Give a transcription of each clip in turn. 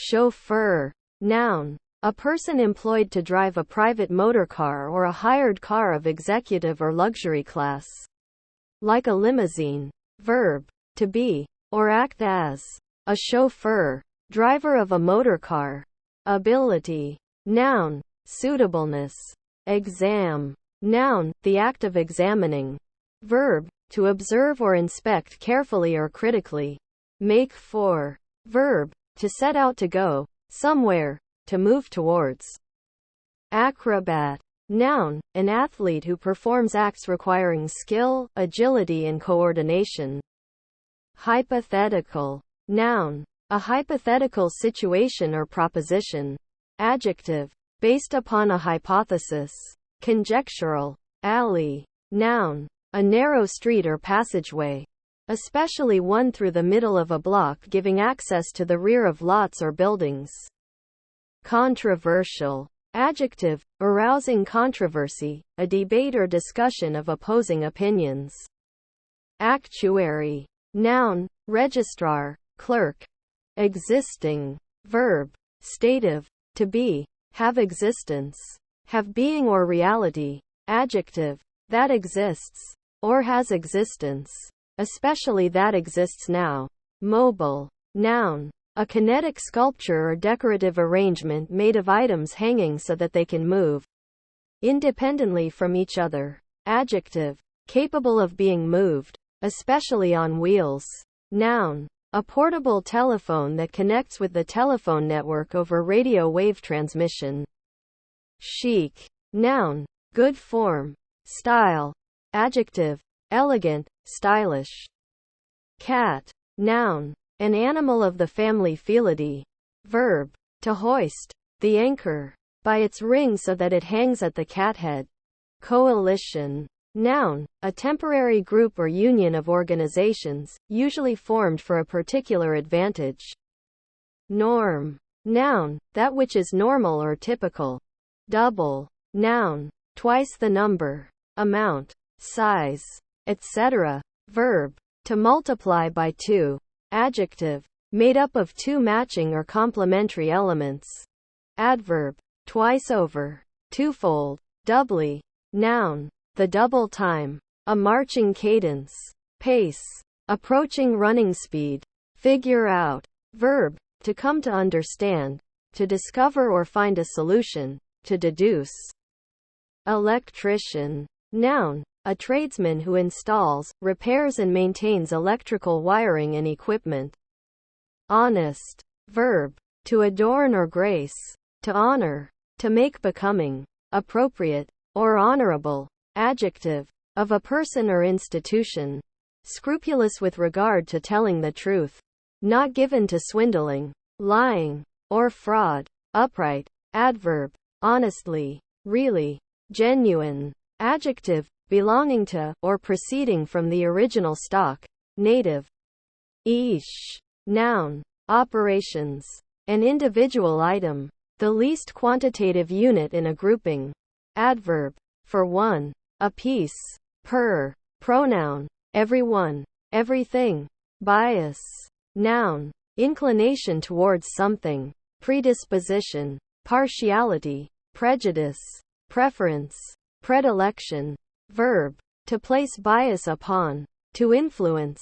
Chauffeur. Noun. A person employed to drive a private motor car or a hired car of executive or luxury class. Like a limousine. Verb. To be, or act as. A chauffeur. Driver of a motor car. Ability. Noun. Suitableness. Exam. Noun. The act of examining. Verb. To observe or inspect carefully or critically. Make for. Verb. To set out to go, somewhere, to move towards. Acrobat. Noun. An athlete who performs acts requiring skill, agility and coordination. Hypothetical. Noun. A hypothetical situation or proposition. Adjective. Based upon a hypothesis. Conjectural. Alley. Noun. A narrow street or passageway. Especially one through the middle of a block giving access to the rear of lots or buildings. Controversial. Adjective. Arousing controversy, a debate or discussion of opposing opinions. Actuary. Noun. Registrar, clerk. Existing. Verb. Stative. To be. Have existence. Have being or reality. Adjective. That exists. Or has existence. Especially that exists now. Mobile. Noun. A kinetic sculpture or decorative arrangement made of items hanging so that they can move independently from each other. Adjective. Capable of being moved, especially on wheels. Noun. A portable telephone that connects with the telephone network over radio wave transmission. Chic. Noun. Good form. Style. Adjective. Elegant, stylish. Cat. Noun. An animal of the family Felidae. Verb. To hoist the anchor by its ring so that it hangs at the cathead. Coalition. Noun. A temporary group or union of organizations, usually formed for a particular advantage. Norm. Noun. That which is normal or typical. Double. Noun. Twice the number, amount, size, etc. Verb. To multiply by 2. Adjective. Made up of 2 matching or complementary elements. Adverb. Twice over, twofold, doubly. Noun. The double time. A marching cadence. Pace. Approaching running speed. Figure out. Verb. To come to understand. To discover or find a solution. To deduce. Electrician. Noun. A tradesman who installs, repairs and maintains electrical wiring and equipment. Honest. Verb. To adorn or grace. To honor. To make becoming, appropriate, or honorable. Adjective. Of a person or institution. Scrupulous with regard to telling the truth. Not given to swindling, lying, or fraud. Upright. Adverb. Honestly. Really. Genuine. Adjective. Belonging to, or proceeding from the original stock. Native. Ish. Noun. Operations. An individual item. The least quantitative unit in a grouping. Adverb. For one. A piece. Per. Pronoun. Everyone. Everything. Bias. Noun. Inclination towards something. Predisposition. Partiality. Prejudice. Preference. Predilection. Verb. To place bias upon. To influence.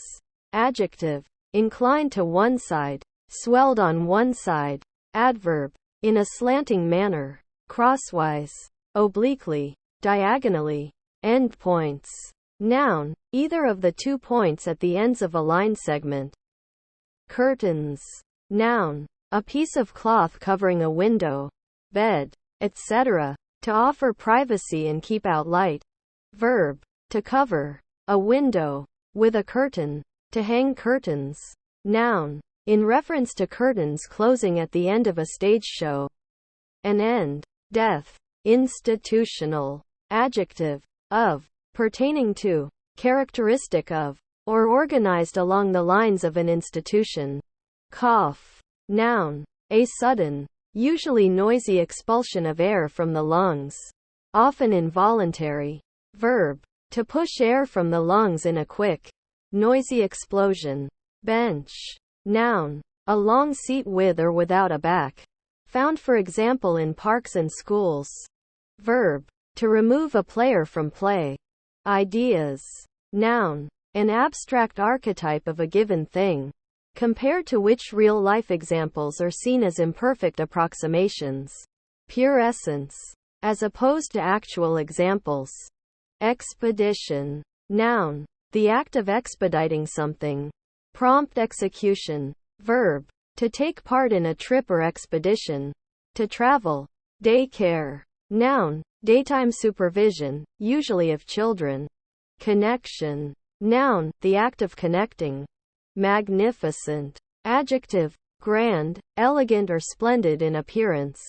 Adjective. Inclined to one side. Swelled on one side. Adverb. In a slanting manner. Crosswise. Obliquely. Diagonally. Endpoints. Noun. Either of the 2 points at the ends of a line segment. Curtains. Noun. A piece of cloth covering a window, bed, etc. To offer privacy and keep out light. Verb. To cover a window with a curtain. To hang curtains. Noun. In reference to curtains closing at the end of a stage show. An end. Death. Institutional. Adjective. Of. Pertaining to. Characteristic of. Or organized along the lines of an institution. Cough. Noun. A sudden, usually noisy expulsion of air from the lungs. Often involuntary. Verb. To push air from the lungs in a quick, noisy explosion. Bench. Noun. A long seat with or without a back. Found for example in parks and schools. Verb. To remove a player from play. Ideas. Noun. An abstract archetype of a given thing, compared to which real-life examples are seen as imperfect approximations. Pure essence, as opposed to actual examples. Expedition. Noun. The act of expediting something. Prompt execution. Verb. To take part in a trip or expedition. To travel. Daycare. Noun. Daytime supervision, usually of children. Connection. Noun. The act of connecting. Magnificent. Adjective. Grand, elegant or splendid in appearance.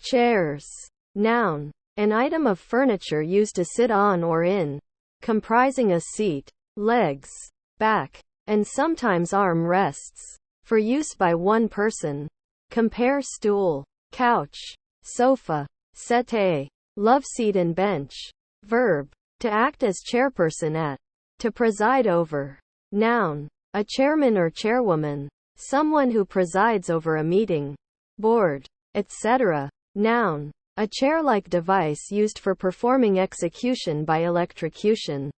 Chairs. Noun. An item of furniture used to sit on or in, comprising a seat, legs, back, and sometimes arm rests, for use by one person. Compare stool, couch, sofa, settee, loveseat and bench. Verb. To act as chairperson at. To preside over. Noun. A chairman or chairwoman. Someone who presides over a meeting, board, etc. Noun. A chair-like device used for performing execution by electrocution.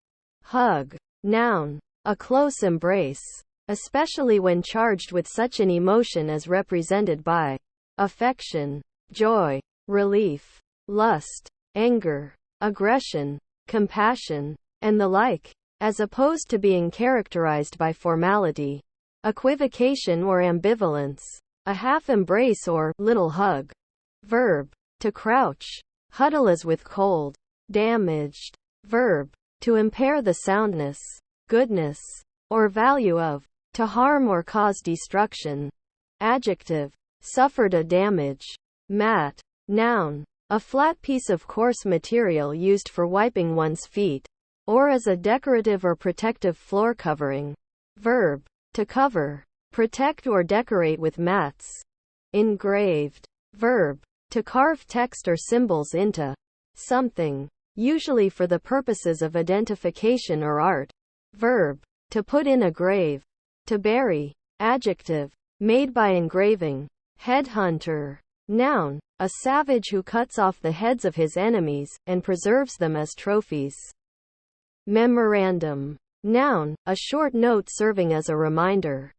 Hug. Noun. A close embrace, especially when charged with such an emotion as represented by affection, joy, relief, lust, anger, aggression, compassion, and the like, as opposed to being characterized by formality, equivocation or ambivalence, a half embrace or little hug. Verb. To crouch, huddle as with cold, damaged. Verb. To impair the soundness, goodness, or value of. To harm or cause destruction. Adjective. Suffered a damage. Mat. Noun. A flat piece of coarse material used for wiping one's feet, or as a decorative or protective floor covering. Verb. To cover, protect or decorate with mats. Engraved. Verb. To carve text or symbols into something, usually for the purposes of identification or art. Verb. To put in a grave. To bury. Adjective. Made by engraving. Headhunter. Noun. A savage who cuts off the heads of his enemies, and preserves them as trophies. Memorandum. Noun. A short note serving as a reminder.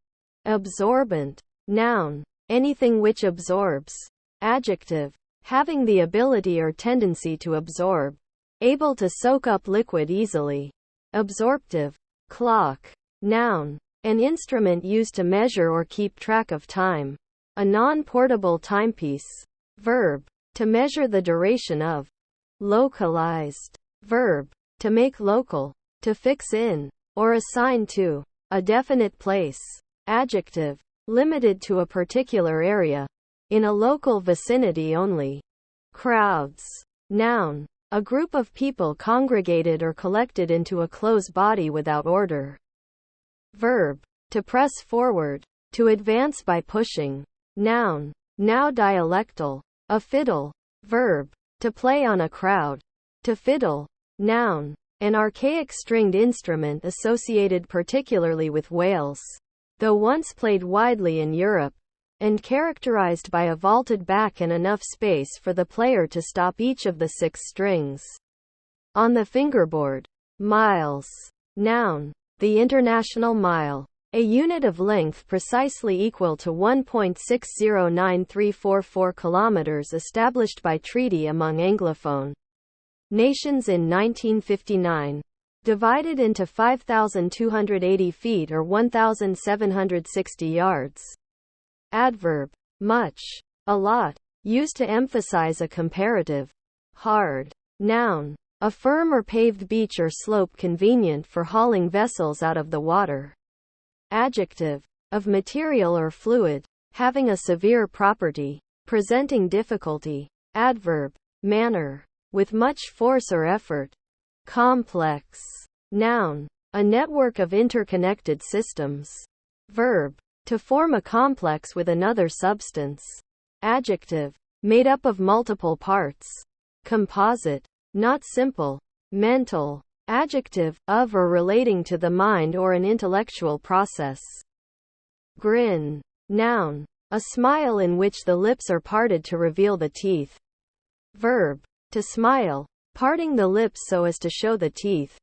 Absorbent. Noun. Anything which absorbs. Adjective. Having the ability or tendency to absorb. Able to soak up liquid easily. Absorptive. Clock. Noun. An instrument used to measure or keep track of time. A non-portable timepiece. Verb. To measure the duration of. Localized. Verb. To make local. To fix in, or assign to, a definite place. Adjective. Limited to a particular area. In a local vicinity only. Crowds. Noun. A group of people congregated or collected into a close body without order. Verb. To press forward. To advance by pushing. Noun. Now dialectal. A fiddle. Verb. To play on a crowd. To fiddle. Noun. An archaic stringed instrument associated particularly with Wales, though once played widely in Europe, and characterized by a vaulted back and enough space for the player to stop each of the 6 strings. On the fingerboard. Miles. Noun. The international mile. A unit of length precisely equal to 1.609344 kilometers established by treaty among Anglophone nations in 1959. Divided into 5,280 feet or 1,760 yards. Adverb. Much. A lot. Used to emphasize a comparative. Hard. Noun. A firm or paved beach or slope convenient for hauling vessels out of the water. Adjective. Of material or fluid, having a severe property, presenting difficulty. Adverb. Manner. With much force or effort. Complex. Noun. A network of interconnected systems. Verb. To form a complex with another substance. Adjective. Made up of multiple parts. Composite. Not simple. Mental. Adjective. Of or relating to the mind or an intellectual process. Grin. Noun. A smile in which the lips are parted to reveal the teeth. Verb. To smile, parting the lips so as to show the teeth.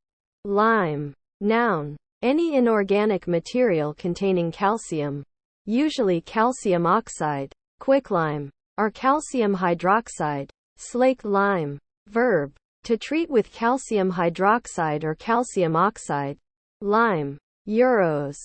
Lime. Noun. Any inorganic material containing calcium, usually calcium oxide, quicklime, or calcium hydroxide, slaked lime. Verb. To treat with calcium hydroxide or calcium oxide, lime. Euros.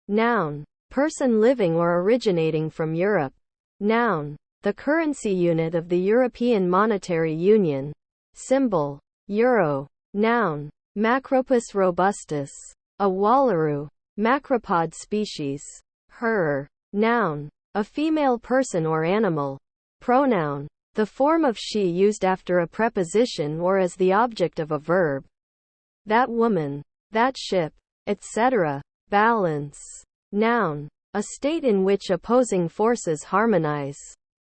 Noun. Person living or originating from Europe. Noun. The currency unit of the European Monetary Union. Symbol. Euro. Noun. Macropus robustus. A wallaroo. Macropod species. Her. Noun. A female person or animal. Pronoun. The form of she used after a preposition or as the object of a verb. That woman. That ship, etc. Balance. Noun. A state in which opposing forces harmonize.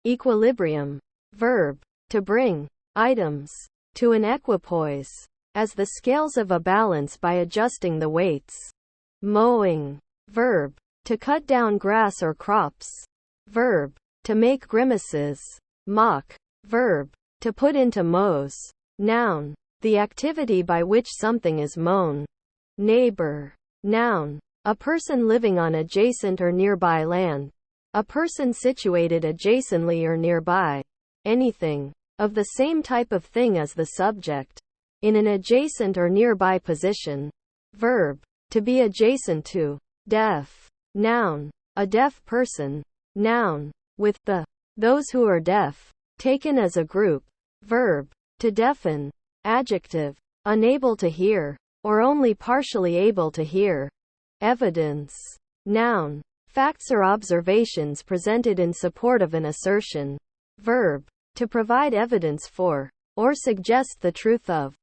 Equilibrium. Verb. To bring items to an equipoise, as the scales of a balance by adjusting the weights. Mowing. Verb. To cut down grass or crops. Verb. To make grimaces. Mock. Verb. To put into mows. Noun. The activity by which something is mown. Neighbor. Noun. A person living on adjacent or nearby land. A person situated adjacently or nearby. Anything of the same type of thing as the subject. In an adjacent or nearby position. Verb. To be adjacent to. Deaf. Noun. A deaf person. Noun. With the those who are deaf taken as a group. Verb. To deafen. Adjective. Unable to hear, or only partially able to hear. Evidence. Noun. Facts or observations presented in support of an assertion. Verb. To provide evidence for, or suggest the truth of.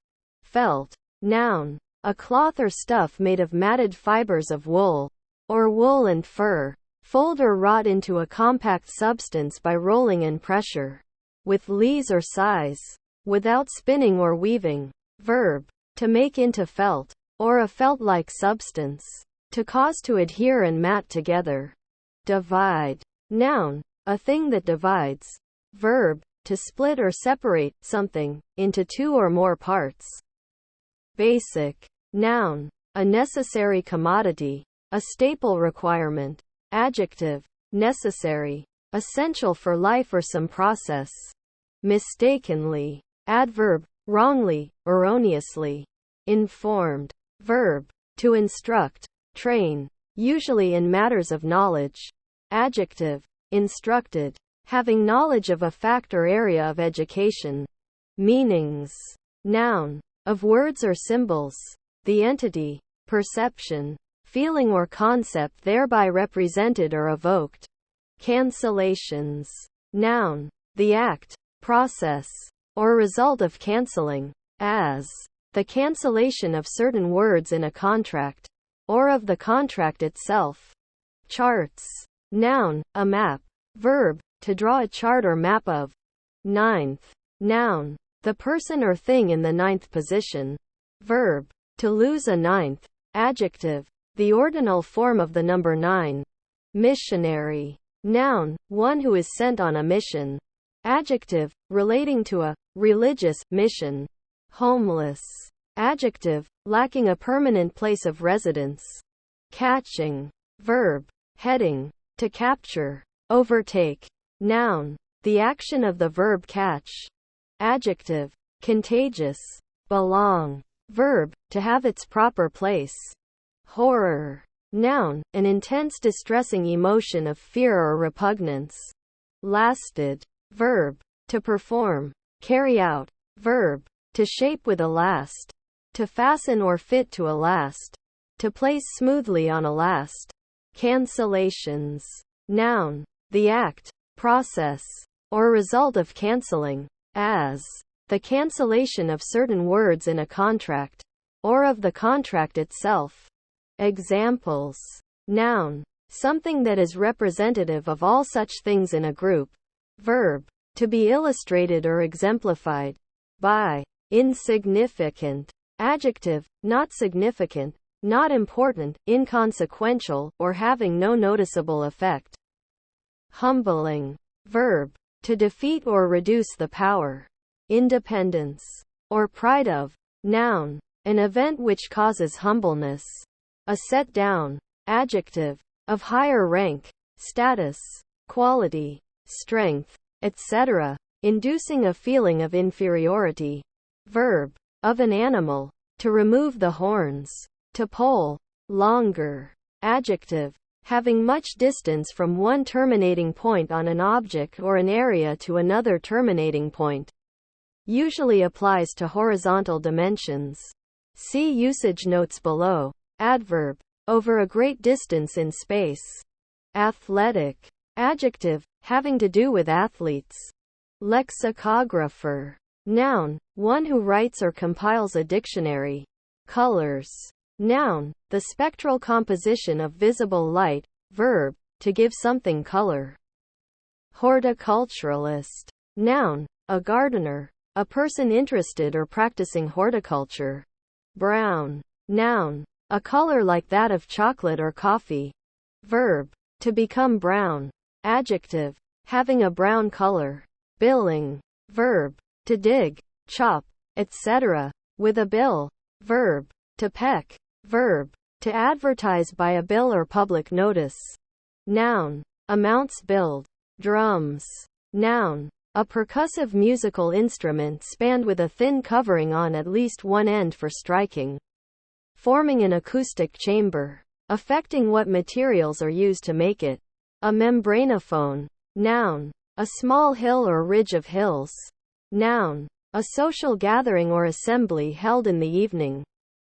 Felt. Noun. A cloth or stuff made of matted fibers of wool, or wool and fur, fold or rot into a compact substance by rolling and pressure. With lees or size. Without spinning or weaving. Verb. To make into felt, or a felt-like substance. To cause to adhere and mat together. Divide. Noun. A thing that divides. Verb. To split or separate something into two or more parts. Basic. Noun. A necessary commodity. A staple requirement. Adjective. Necessary. Essential for life or some process. Mistakenly. Adverb. Wrongly, erroneously. Informed. Verb. To instruct. Train. Usually in matters of knowledge. Adjective. Instructed. Having knowledge of a fact or area of education. Meanings. Noun. Of words or symbols. The entity, perception, feeling or concept thereby represented or evoked. Cancellations. Noun. The act, process, or result of canceling. As. The cancellation of certain words in a contract. Or of the contract itself. Charts. Noun. A map. Verb. To draw a chart or map of. Ninth. Noun. The person or thing in the ninth position. Verb. To lose a ninth. Adjective. The ordinal form of the number 9. Missionary. Noun. One who is sent on a mission. Adjective. Relating to a religious mission. Homeless. Adjective. Lacking a permanent place of residence. Catching. Verb. Heading. To capture. Overtake. Noun. The action of the verb catch. Adjective. Contagious. Belong. Verb. To have its proper place. Horror. Noun. An intense distressing emotion of fear or repugnance. Lasted. Verb. To perform. Carry out. Verb. To shape with a last. To fasten or fit to a last. To place smoothly on a last. Cancellations. Noun. The act, process, or result of canceling. As. The cancellation of certain words in a contract. Or of the contract itself. Examples. Noun. Something that is representative of all such things in a group. Verb. To be illustrated or exemplified. By. Insignificant. Adjective. Not significant, not important, inconsequential, or having no noticeable effect. Humbling. Verb. To defeat or reduce the power, independence, or pride of. Noun. An event which causes humbleness. A set down. Adjective. Of higher rank, status, quality, strength, etc., inducing a feeling of inferiority. Verb. Of an animal. To remove the horns. To poll. Longer. Adjective. Having much distance from one terminating point on an object or an area to another terminating point. Usually applies to horizontal dimensions. See usage notes below. Adverb. Over a great distance in space. Athletic. Adjective. Having to do with athletes. Lexicographer. Noun. One who writes or compiles a dictionary. Colors. Noun. The spectral composition of visible light. Verb. To give something color. Horticulturalist. Noun. A gardener. A person interested or practicing horticulture. Brown. Noun. A color like that of chocolate or coffee. Verb. To become brown. Adjective. Having a brown color. Billing. Verb. To dig, chop, etc., with a bill. Verb. To peck. Verb. To advertise by a bill or public notice. Noun. Amounts billed. Drums. Noun. A percussive musical instrument spanned with a thin covering on at least one end for striking. Forming an acoustic chamber. Affecting what materials are used to make it. A membranophone. Noun. A small hill or ridge of hills. Noun. A social gathering or assembly held in the evening.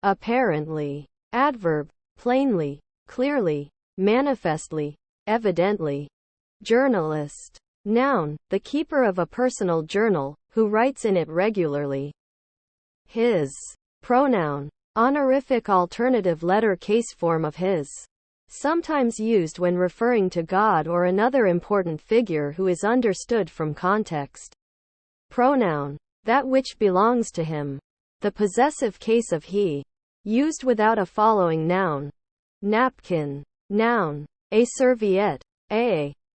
Apparently. Adverb. Plainly, clearly, manifestly, evidently. Journalist. Noun. The keeper of a personal journal, who writes in it regularly. His. Pronoun. Honorific alternative letter case form of his. Sometimes used when referring to God or another important figure who is understood from context. Pronoun. That which belongs to him. The possessive case of he. Used without a following noun. Napkin. Noun. A serviette.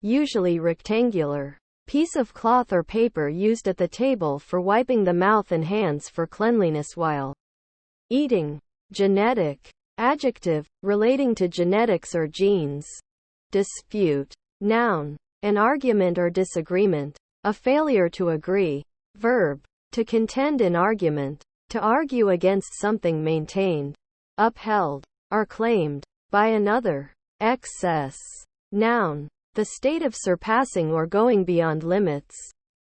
Usually rectangular. Piece of cloth or paper used at the table for wiping the mouth and hands for cleanliness while eating. Genetic. Adjective. Relating to genetics or genes. Dispute. Noun. An argument or disagreement. A failure to agree. Verb. To contend in argument. To argue against something maintained, upheld, or claimed by another. Excess. Noun. The state of surpassing or going beyond limits.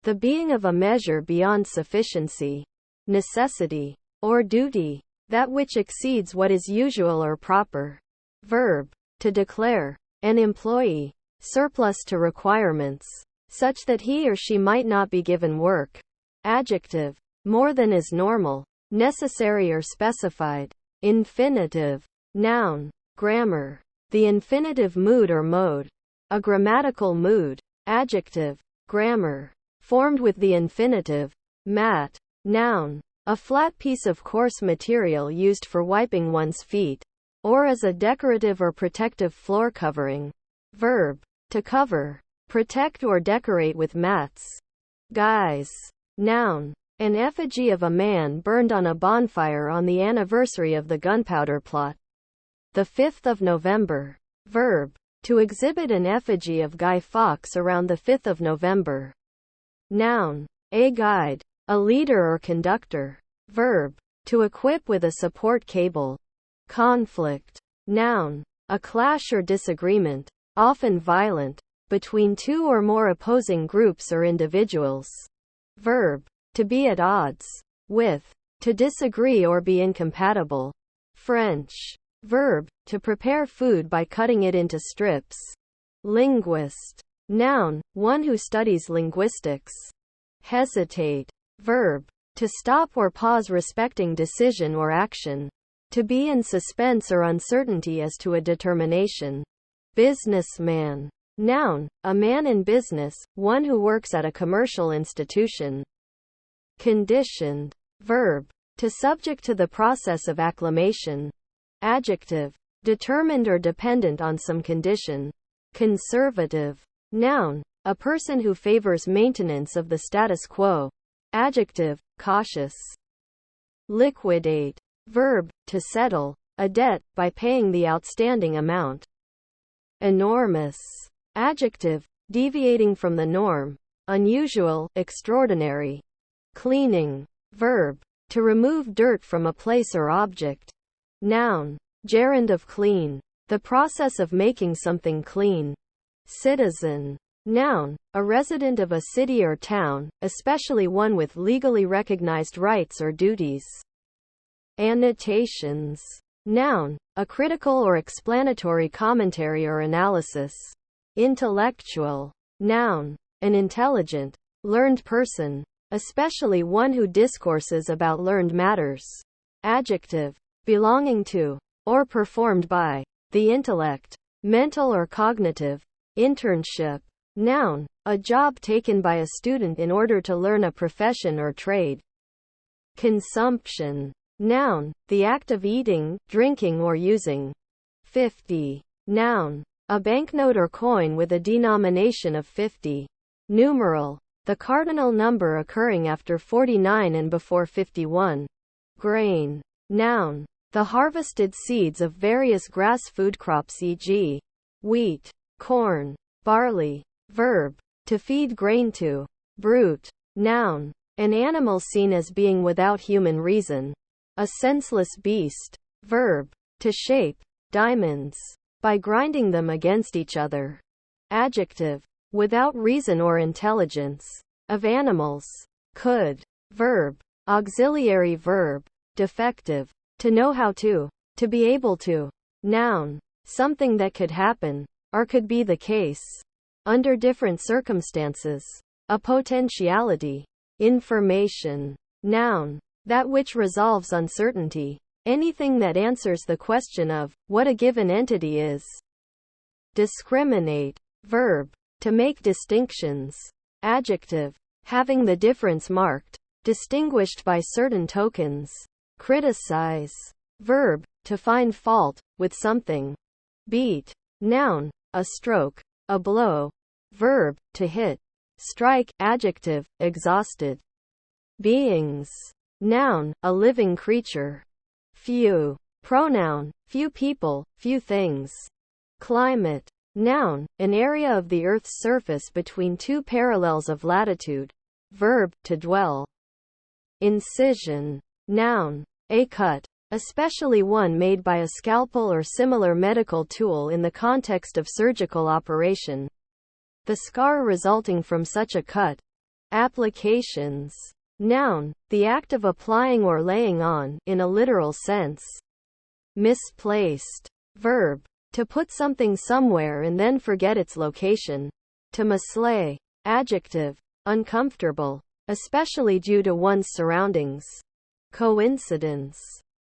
The being of a measure beyond sufficiency, necessity, or duty. That which exceeds what is usual or proper. Verb. To declare. An employee. Surplus to requirements. Such that he or she might not be given work. Adjective. More than is normal, necessary or specified. Infinitive. Noun. Grammar. The infinitive mood or mode. A grammatical mood. Adjective. Grammar. Formed with the infinitive. Mat. Noun. A flat piece of coarse material used for wiping one's feet, or as a decorative or protective floor covering. Verb. To cover, protect or decorate with mats. Guise. Noun. An effigy of a man burned on a bonfire on the anniversary of the gunpowder plot. The 5th of November. Verb. To exhibit an effigy of Guy Fawkes around the 5th of November. Noun. A guide. A leader or conductor. Verb. To equip with a support cable. Conflict. Noun. A clash or disagreement, often violent, between two or more opposing groups or individuals. Verb. To be at odds with. To disagree or be incompatible. French. Verb. To prepare food by cutting it into strips. Linguist. Noun. One who studies linguistics. Hesitate. Verb. To stop or pause respecting decision or action. To be in suspense or uncertainty as to a determination. Businessman. Noun. A man in business, one who works at a commercial institution. Conditioned. Verb. To subject to the process of acclimation. Adjective. Determined or dependent on some condition. Conservative. Noun, a person who favors maintenance of the status quo. Adjective, cautious. Liquidate. Verb, to settle a debt by paying the outstanding amount. Enormous. Adjective, deviating from the norm, unusual, extraordinary. Cleaning. Verb, to remove dirt from a place or object. Noun, gerund of clean, the process of making something clean. Citizen. Noun, a resident of a city or town, especially one with legally recognized rights or duties. Annotations. Noun, a critical or explanatory commentary or analysis. Intellectual. Noun, an intelligent, learned person, especially one who discourses about learned matters. Adjective, belonging to, or performed by, the intellect, mental or cognitive. Internship. Noun, a job taken by a student in order to learn a profession or trade. Consumption. Noun, the act of eating, drinking or using. 50. Noun, a banknote or coin with a denomination of 50. Numeral, the cardinal number occurring after 49 and before 51. Grain. Noun, the harvested seeds of various grass food crops, e.g., wheat, corn, barley. Verb, to feed grain to. Brute. Noun, an animal seen as being without human reason. A senseless beast. Verb, to shape diamonds by grinding them against each other. Adjective, without reason or intelligence. Of animals. Could. Verb, auxiliary verb, defective, to know how to be able to. Noun, something that could happen, or could be the case, under different circumstances. A potentiality. Information. Noun, that which resolves uncertainty. Anything that answers the question of what a given entity is. Discriminate. Verb, to make distinctions. Adjective, having the difference marked, distinguished by certain tokens. Criticize. Verb, to find fault with something. Beat. Noun, a stroke, a blow. Verb, to hit. Strike. Adjective, exhausted. Beings. Noun, a living creature. Few. Pronoun, few people, few things. Climate. Noun, an area of the Earth's surface between two parallels of latitude. Verb, to dwell. Incision. Noun, a cut, especially one made by a scalpel or similar medical tool in the context of surgical operation. The scar resulting from such a cut. Applications. Noun, the act of applying or laying on, in a literal sense. Misplaced. Verb, to put something somewhere and then forget its location. To mislay. Adjective, uncomfortable, especially due to one's surroundings. Coincidence.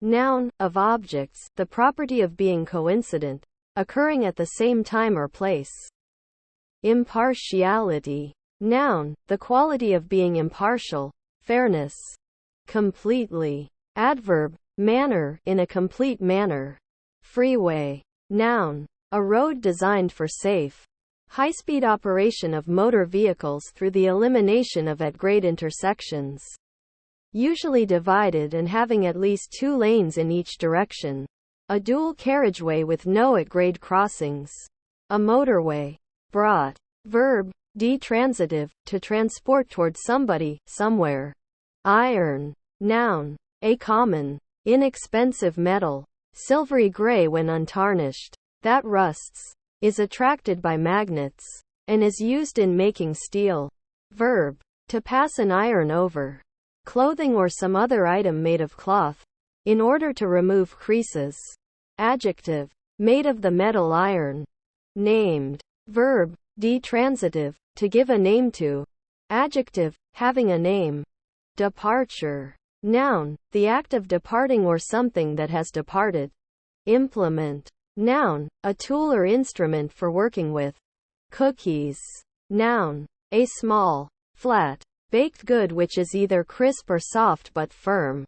Noun, of objects, the property of being coincident, occurring at the same time or place. Impartiality. Noun, the quality of being impartial, fairness. Completely. Adverb, manner, in a complete manner. Freeway. Noun, a road designed for safe, high-speed operation of motor vehicles through the elimination of at-grade intersections. Usually divided and having at least 2 lanes in each direction. A dual carriageway with no at-grade crossings. A motorway. Brought. Verb, detransitive, to transport towards somebody, somewhere. Iron. Noun, a common, inexpensive metal, silvery gray when untarnished, that rusts, is attracted by magnets, and is used in making steel. Verb, to pass an iron over clothing or some other item made of cloth, in order to remove creases. Adjective, made of the metal iron. Named. Verb, detransitive, to give a name to. Adjective, having a name. Departure. Noun, the act of departing or something that has departed. Implement. Noun, a tool or instrument for working with. Cookies. Noun, a small, flat, baked good which is either crisp or soft but firm.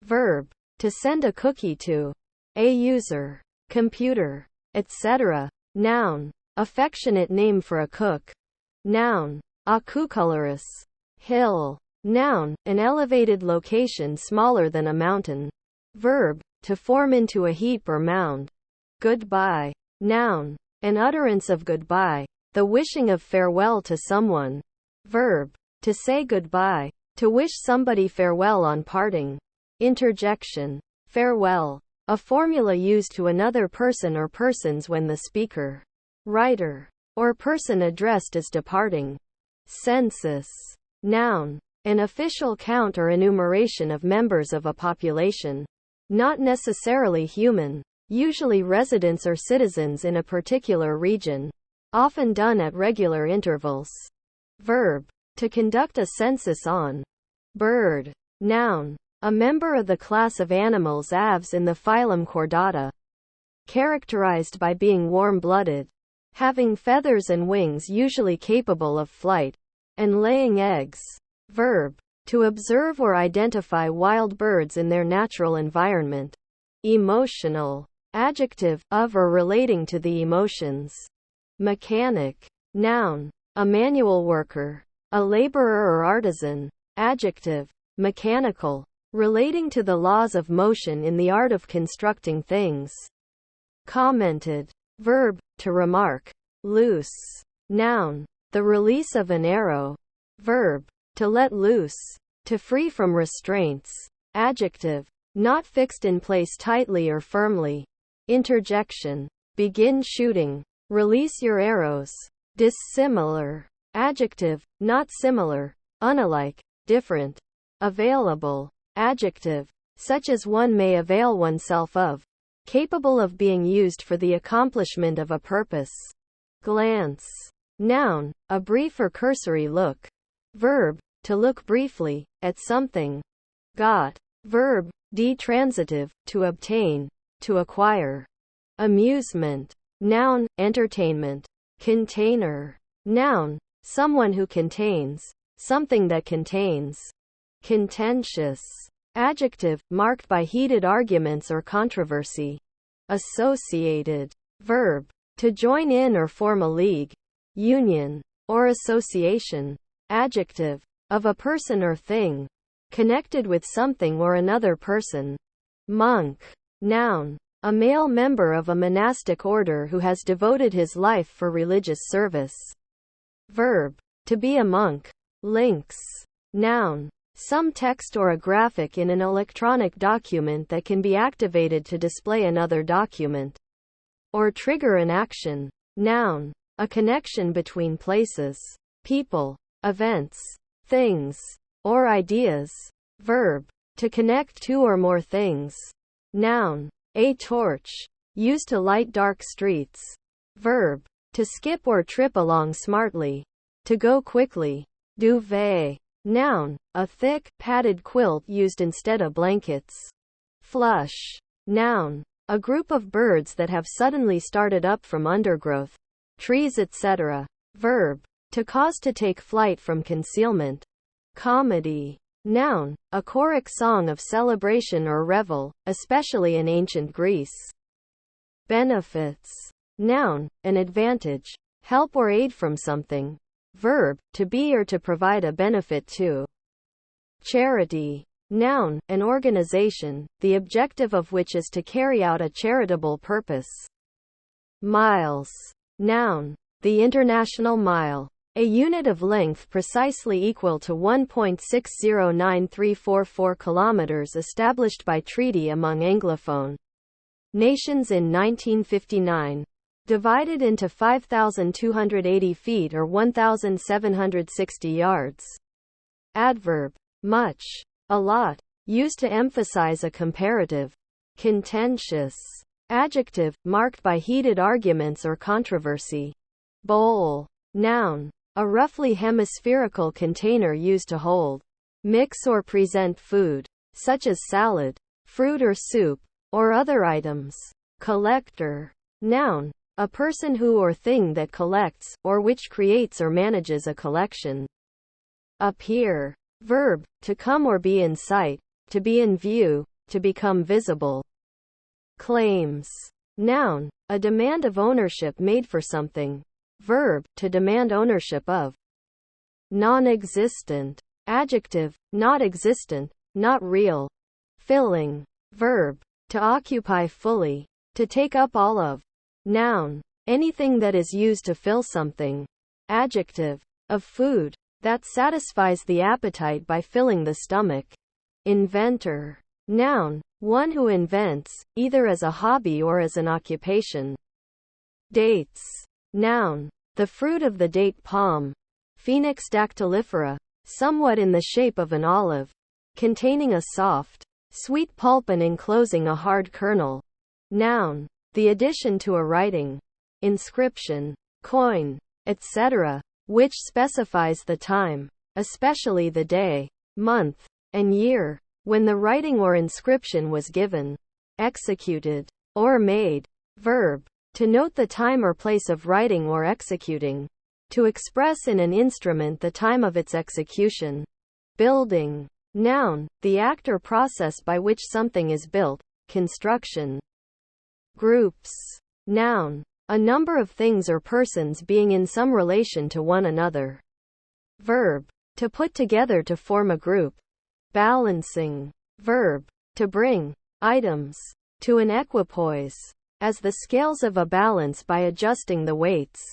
Verb, to send a cookie to a user, computer, etc. Noun, affectionate name for a cook. Noun. Akukalorus. Hill. Noun. An elevated location smaller than a mountain. Verb. To form into a heap or mound. Goodbye. Noun. An utterance of goodbye. The wishing of farewell to someone. Verb. To say goodbye. To wish somebody farewell on parting. Interjection. Farewell. A formula used to another person or persons when the speaker, writer, or person addressed is departing. Census. Noun. An official count or enumeration of members of a population. Not necessarily human. Usually residents or citizens in a particular region. Often done at regular intervals. Verb. To conduct a census on. Bird. Noun. A member of the class of animals aves in the phylum Chordata. Characterized by being warm-blooded. Having feathers and wings usually capable of flight. And laying eggs. Verb. To observe or identify wild birds in their natural environment. Emotional. Adjective, of or relating to the emotions. Mechanic. Noun. A manual worker. A laborer or artisan. Adjective. Mechanical. Relating to the laws of motion in the art of constructing things. Commented. Verb. To remark. Loose. Noun. The release of an arrow. Verb. To let loose. To free from restraints. Adjective. Not fixed in place tightly or firmly. Interjection. Begin shooting. Release your arrows. Dissimilar. Adjective. Not similar. Unlike. Different. Available. Adjective. Such as one may avail oneself of. Capable of being used for the accomplishment of a purpose. Glance. Noun. A brief or cursory look. Verb. To look briefly at something. Got. Verb. D-transitive. To obtain. To acquire. Amusement. Noun. Entertainment. Container. Noun. Someone who contains. Something that contains. Contentious. Adjective. Marked by heated arguments or controversy. Associated. Verb. To join in or form a league. Union. Or association. Adjective. Of a person or thing. Connected with something or another person. Monk. Noun. A male member of a monastic order who has devoted his life for religious service. Verb. To be a monk. Links. Noun. Some text or a graphic in an electronic document that can be activated to display another document. Or trigger an action. Noun. A connection between places, people, events, things, or ideas. Verb. To connect two or more things. Noun. A torch. Used to light dark streets. Verb. To skip or trip along smartly. To go quickly. Duvet. Noun. A thick, padded quilt used instead of blankets. Flush. Noun. A group of birds that have suddenly started up from undergrowth, trees, etc. Verb. To cause to take flight from concealment. Comedy. Noun. A choric song of celebration or revel, especially in ancient Greece. Benefits. Noun. An advantage, help or aid from something. Verb. To be or to provide a benefit to. Charity. Noun. An organization, the objective of which is to carry out a charitable purpose. Miles. Noun. The international mile. A unit of length precisely equal to 1.609344 kilometers established by treaty among Anglophone nations in 1959. Divided into 5,280 feet or 1,760 yards. Adverb. Much. A lot. Used to emphasize a comparative. Contentious. Adjective. Marked by heated arguments or controversy. Bowl. Noun. A roughly hemispherical container used to hold, mix or present food, such as salad, fruit or soup, or other items. Collector. Noun. A person who or thing that collects, or which creates or manages a collection. Appear. Verb. To come or be in sight, to be in view, to become visible. Claims. Noun. A demand of ownership made for something. verb, to demand ownership of. Non-existent. Adjective, not existent, not real. Filling. Verb, to occupy fully, to take up all of. Noun, anything that is used to fill something. Adjective, of food, that satisfies the appetite by filling the stomach. Inventor. Noun, one who invents, either as a hobby or as an occupation. Dates. Noun, the fruit of the date palm. Phoenix dactylifera, somewhat in the shape of an olive, containing a soft, sweet pulp and enclosing a hard kernel. Noun, the addition to a writing, inscription, coin, etc., which specifies the time, especially the day, month, and year, when the writing or inscription was given. Executed, or made. Verb, to note the time or place of writing or executing. To express in an instrument the time of its execution. Building. Noun, the act or process by which something is built, construction. Groups. Noun, a number of things or persons being in some relation to one another. Verb, to put together to form a group. Balancing. Verb, to bring items to an equipoise, as the scales of a balance by adjusting the weights.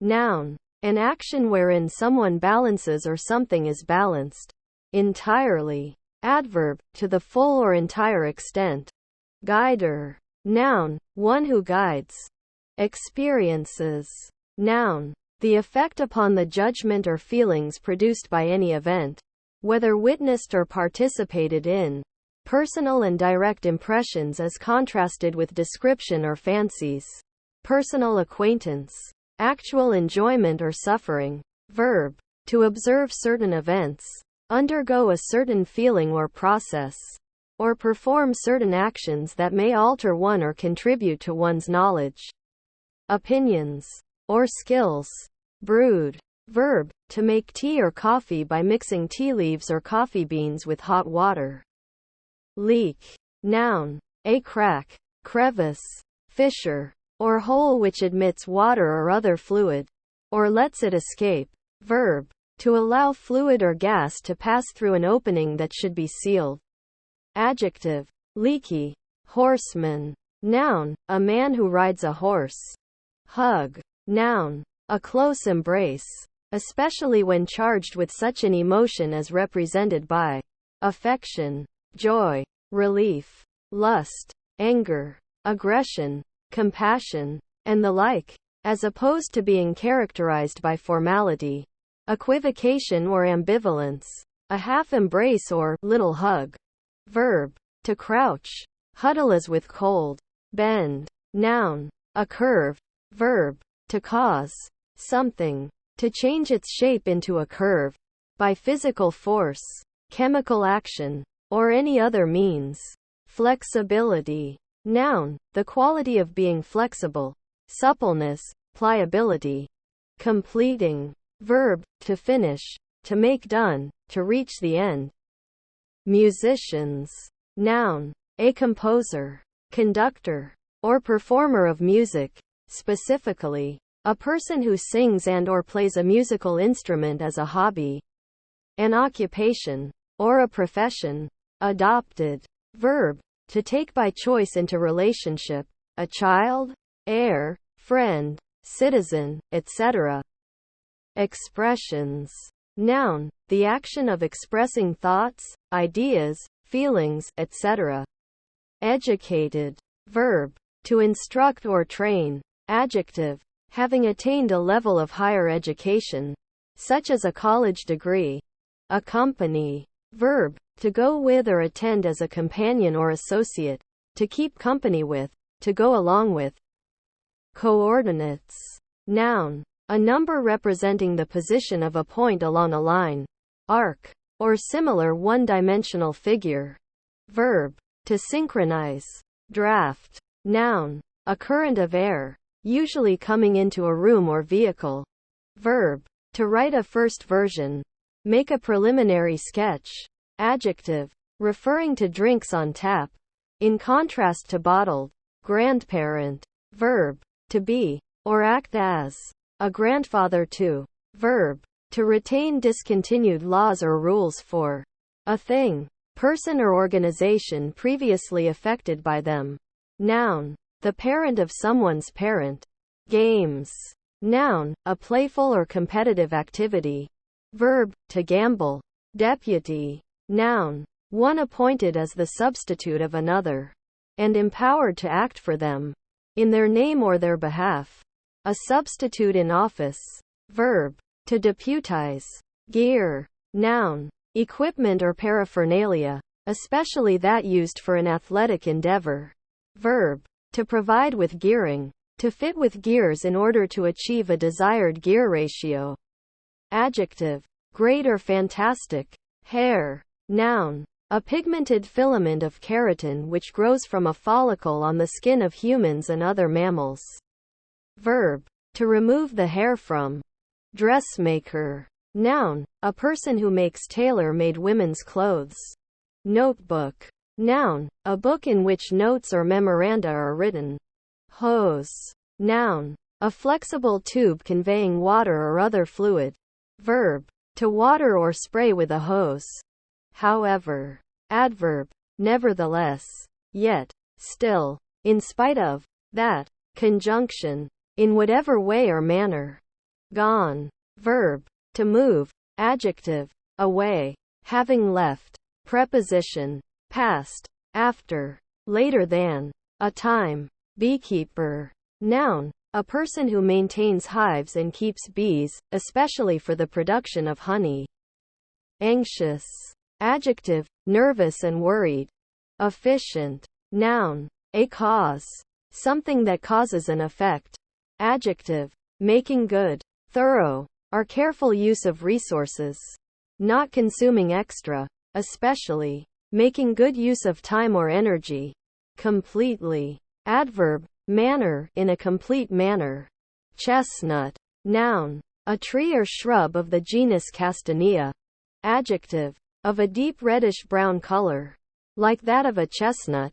Noun, an action wherein someone balances or something is balanced. Entirely. Adverb, to the full or entire extent. Guider. Noun, one who guides. Experiences. Noun, the effect upon the judgment or feelings produced by any event, whether witnessed or participated in. Personal and direct impressions as contrasted with description or fancies. Personal acquaintance. Actual enjoyment or suffering. Verb, to observe certain events, undergo a certain feeling or process, or perform certain actions that may alter one or contribute to one's knowledge, opinions, or skills. Brewed. Verb, to make tea or coffee by mixing tea leaves or coffee beans with hot water. Leak. Noun, a crack, crevice, fissure, or hole which admits water or other fluid, or lets it escape. Verb, to allow fluid or gas to pass through an opening that should be sealed. Adjective, leaky. Horseman. Noun, a man who rides a horse. Hug. Noun, a close embrace, especially when charged with such an emotion as represented by affection, joy, relief, lust, anger, aggression, compassion, and the like, as opposed to being characterized by formality, equivocation or ambivalence. A half embrace or little hug. Verb, to crouch, huddle as with cold. Bend. Noun, a curve. Verb, to cause something to change its shape into a curve, by physical force, chemical action, or any other means. Flexibility. Noun, the quality of being flexible, suppleness, pliability. Completing. Verb, to finish, to make done, to reach the end. Musicians. Noun, a composer, conductor, or performer of music, specifically, a person who sings and or plays a musical instrument as a hobby. An occupation, or a profession. Adopted. Verb, to take by choice into relationship, a child, heir, friend, citizen, etc. Expressions. Noun, the action of expressing thoughts, ideas, feelings, etc. Educated. Verb, to instruct or train. Adjective, having attained a level of higher education, such as a college degree. Accompany. Verb, to go with or attend as a companion or associate, to keep company with, to go along with. Coordinates. Noun, a number representing the position of a point along a line, arc, or similar one-dimensional figure. Verb, to synchronize. Draft. Noun, a current of air, usually coming into a room or vehicle. Verb, to write a first version. Make a preliminary sketch. Adjective, referring to drinks on tap, in contrast to bottled. Grandparent. Verb, to be, or act as. a grandfather to. Verb, to retain discontinued laws or rules for. A thing, person or organization previously affected by them. Noun, the parent of someone's parent. Games. Noun, a playful or competitive activity. Verb, to gamble. Deputy. Noun, one appointed as the substitute of another, and empowered to act for them, in their name or their behalf. A substitute in office. Verb, to deputize. Gear. Noun, equipment or paraphernalia, especially that used for an athletic endeavor. Verb, to provide with gearing, to fit with gears in order to achieve a desired gear ratio. Adjective, great or fantastic. Hair. Noun, a pigmented filament of keratin which grows from a follicle on the skin of humans and other mammals. Verb, to remove the hair from. Dressmaker. Noun, a person who makes tailor-made women's clothes. Notebook. Noun, a book in which notes or memoranda are written. Hose. Noun, a flexible tube conveying water or other fluid. Verb, to water or spray with a hose. However. Adverb, nevertheless, yet, still, in spite of, that. Conjunction, in whatever way or manner. Gone. Verb, to move. Adjective, away, having left. Preposition, past, after, later than, a time. Beekeeper. Noun, a person who maintains hives and keeps bees, especially for the production of honey. Anxious. Adjective, nervous and worried. Efficient. Noun, a cause, something that causes an effect. Adjective, making good. Thorough, or careful use of resources. Not consuming extra, especially. Making good use of time or energy. Completely. Adverb, manner, in a complete manner. Chestnut. Noun, a tree or shrub of the genus Castanea. Adjective, of a deep reddish-brown color, like that of a chestnut.